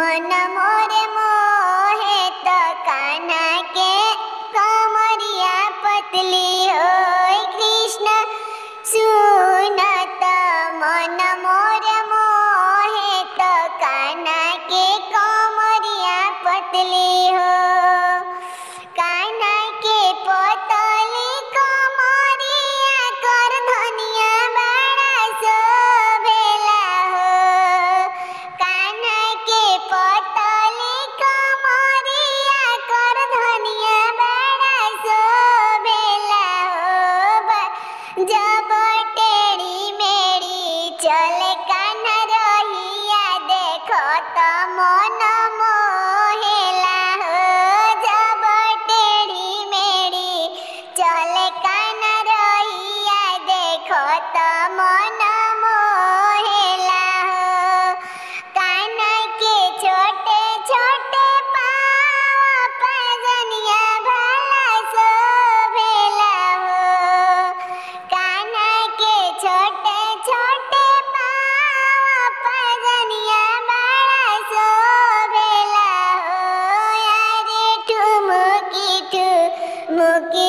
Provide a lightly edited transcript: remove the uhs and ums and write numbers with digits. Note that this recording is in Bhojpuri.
मन मोरे मोहे तो कान्हा के कमरिया पतली होय कृष्ण सुनत मन मोरे मोहे तो कान्हा के कमरिया पतली हो कान्हा के पतली कमरिया कर धनिया बड़ा शोभेला हो कान्हा के पतली कमरिया कर धनिया बड़ा शोभेला हो जब टेढ़ी मेढ़ी चले कान्हा रहिया देखो तो मन मोहेला हो जब टेढ़ी मेढ़ी चले कान्हा रहिया देखो तो मन मोहेला हो कान्हा के छोटे छोटे पाँव पैजनिया भला शोभेला हो कान्हा के छोटे छोटे पाँव पैजनिया बड़ा शोभेला हो यारे ठुमुकी ठुमुकी